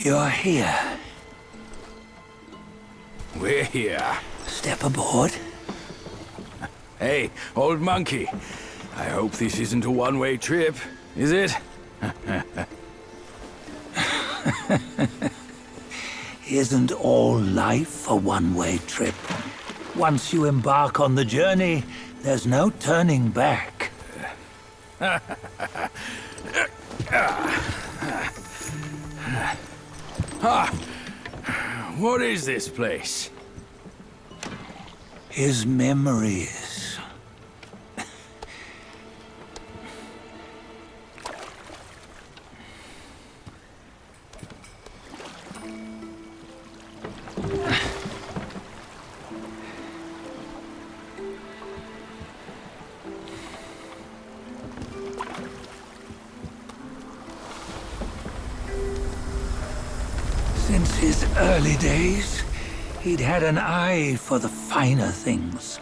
You're here. We're here. Step aboard. Hey, old monkey. I hope this isn't a one-way trip, is it? Isn't all life a one-way trip? Once you embark on the journey, there's no turning back. What is this place? His memories. Since his early days, he'd had an eye for the finer things,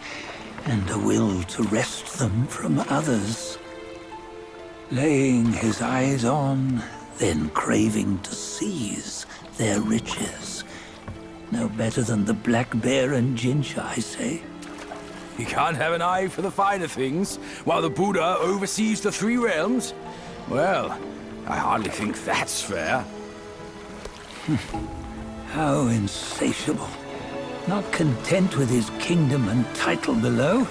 and a will to wrest them from others. Laying his eyes on, then craving to seize their riches. No better than the Black Bear and Jinch, I say. You can't have an eye for the finer things, while the Buddha oversees the three realms? Well, I hardly think that's fair. How insatiable. Not content with his kingdom and title below,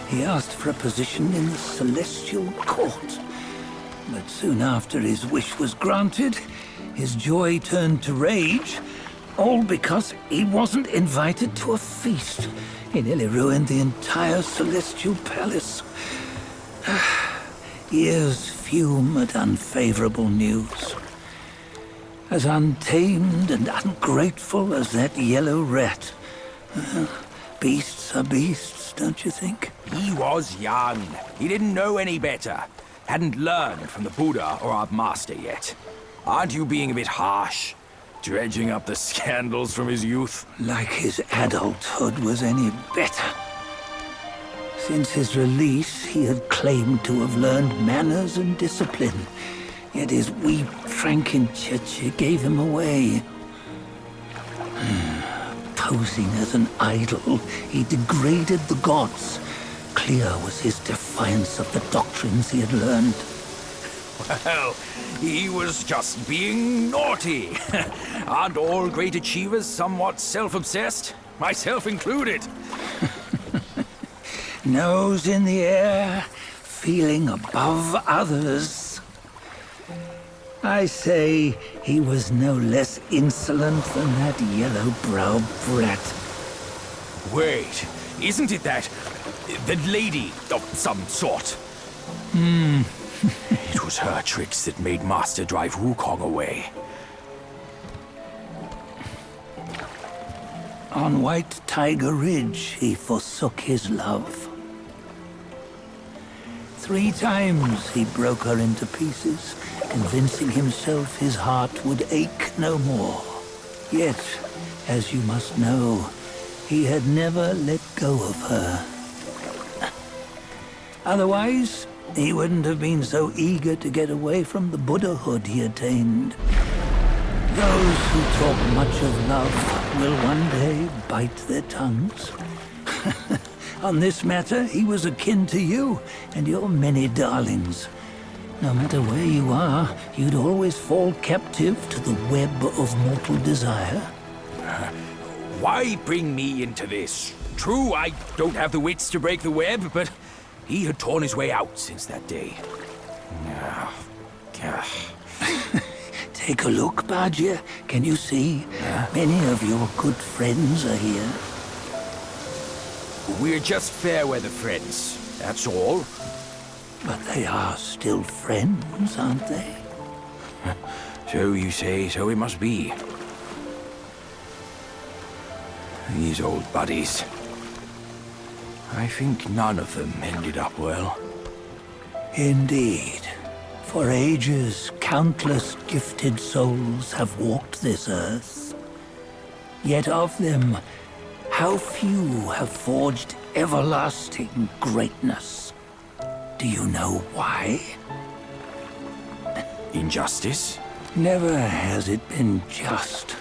he asked for a position in the Celestial Court. But soon after his wish was granted, his joy turned to rage, all because he wasn't invited to a feast. He nearly ruined the entire Celestial Palace. Ears fume at unfavorable news. As untamed and ungrateful as that yellow rat. Beasts are beasts, don't you think? He was young. He didn't know any better. Hadn't learned from the Buddha or our master yet. Aren't you being a bit harsh? Dredging up the scandals from his youth? Like his adulthood was any better. Since his release, he had claimed to have learned manners and discipline. Yet his weak Frankenchurch gave him away. Posing as an idol, he degraded the gods. Clear was his defiance of the doctrines he had learned. Well, he was just being naughty. Aren't all great achievers somewhat self-obsessed? Myself included. Nose in the air, feeling above others. I say he was no less insolent than that yellow-browed brat. Wait, isn't it that lady of some sort? It was her tricks that made Master drive Wukong away. On White Tiger Ridge, he forsook his love. 3 times he broke her into pieces, convincing himself his heart would ache no more. Yet, as you must know, he had never let go of her. Otherwise, he wouldn't have been so eager to get away from the Buddhahood he attained. Those who talk much of love will one day bite their tongues. On this matter, he was akin to you and your many darlings. No matter where you are, you'd always fall captive to the web of mortal desire. Why bring me into this? True, I don't have the wits to break the web, but he had torn his way out since that day. Take a look, Bajie. Can you see? Many of your good friends are here. We're just fair weather friends, that's all. But they are still friends, aren't they? So you say, so it must be. These old buddies. I think none of them ended up well. Indeed. For ages, countless gifted souls have walked this earth. Yet of them, how few have forged everlasting greatness? Do you know why? Injustice? Never has it been just.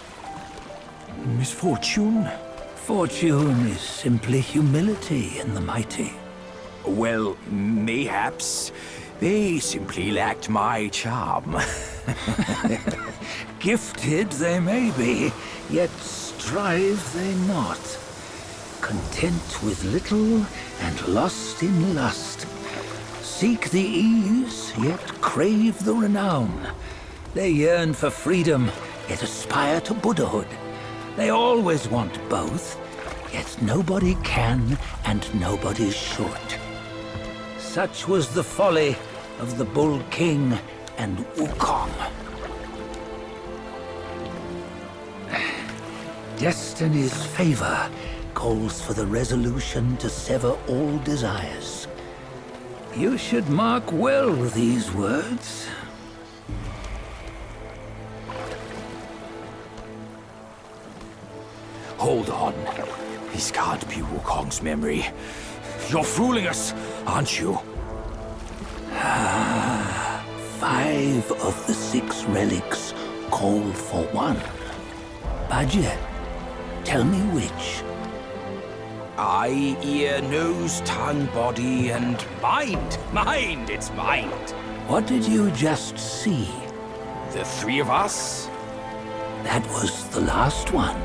Misfortune? Fortune is simply humility in the mighty. Well, mayhaps. They simply lacked my charm. Gifted they may be, yet strive they not. Content with little and lost in lust. Seek the ease, yet crave the renown. They yearn for freedom, yet aspire to Buddhahood. They always want both, yet nobody can and nobody should. Such was the folly of the Bull King and Wukong. Destiny's favor calls for the resolution to sever all desires. You should mark well these words. Hold on. This can't be Wukong's memory. You're fooling us, aren't you? 5 of the 6 relics call for one. Bajie, tell me which. Eye, ear, nose, tongue, body, and mind. Mind, it's mind. What did you just see? The 3 of us? That was the last one.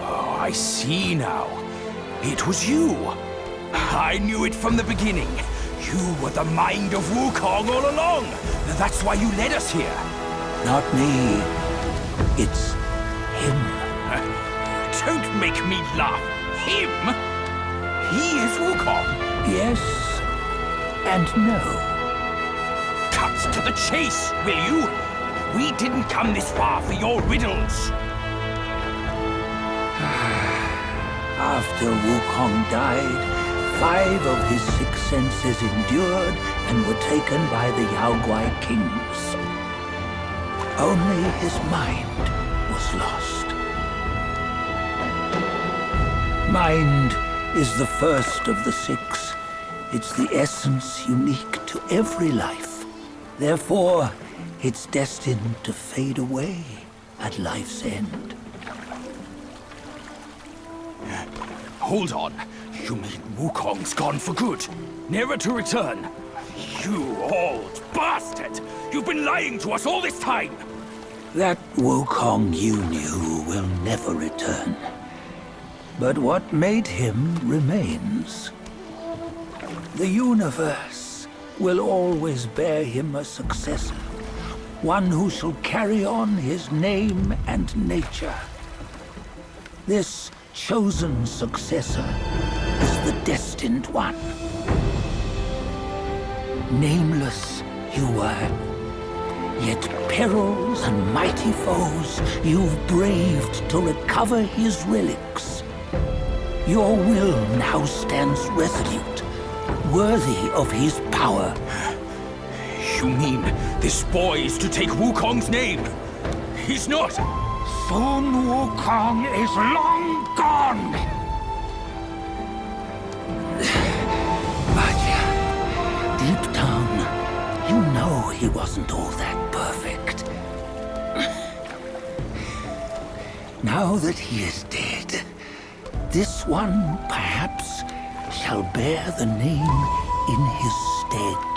Oh, I see now. It was you. I knew it from the beginning. You were the mind of Wukong all along. That's why you led us here. Not me. It's him. Don't make me laugh. Him? He is Wukong. Yes and no. Cut to the chase, will you? We didn't come this far for your riddles. After Wukong died, 5 of his 6 senses endured and were taken by the Yaoguai kings. Only his mind was lost. Mind is the first of the 6. It's the essence unique to every life. Therefore, it's destined to fade away at life's end. Hold on. You mean Wukong's gone for good? Never to return? You old bastard! You've been lying to us all this time! That Wukong you knew will never return. But what made him remains. The universe will always bear him a successor. One who shall carry on his name and nature. This chosen successor is the destined one. Nameless you were, yet perils and mighty foes you've braved to recover his relics. Your will now stands resolute, worthy of his power. You mean this boy is to take Wukong's name? He's not! Sun Wukong is long gone! Bajie, deep down, you know he wasn't all that perfect. Now that he is dead, this one, perhaps, shall bear the name in his stead.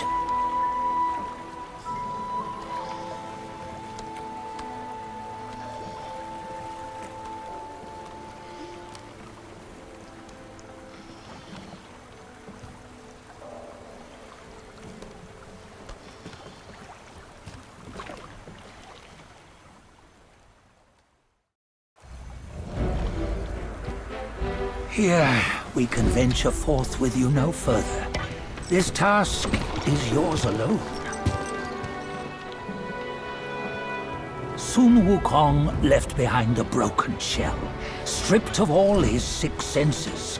Here, we can venture forth with you no further. This task is yours alone. Sun Wukong left behind a broken shell, stripped of all his 6 senses.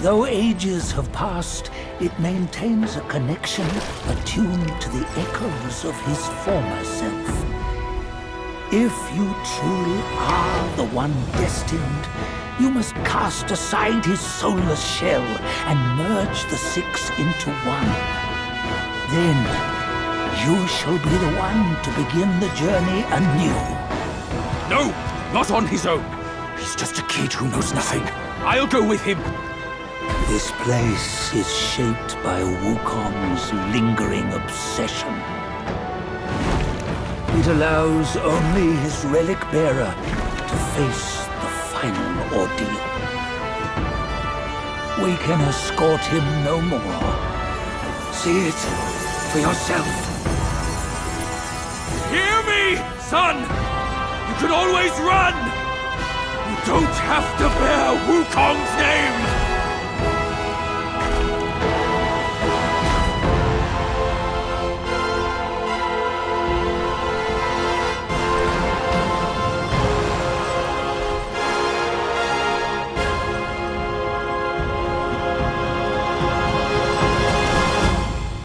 Though ages have passed, it maintains a connection attuned to the echoes of his former self. If you truly are the one destined, you must cast aside his soulless shell and merge the 6 into one. Then you shall be the one to begin the journey anew. No, not on his own. He's just a kid who knows nothing. I'll go with him. This place is shaped by Wukong's lingering obsession. It allows only his relic bearer to face the final ordeal. We can escort him no more. See it for yourself. Hear me, son! You can always run! You don't have to bear Wukong's name!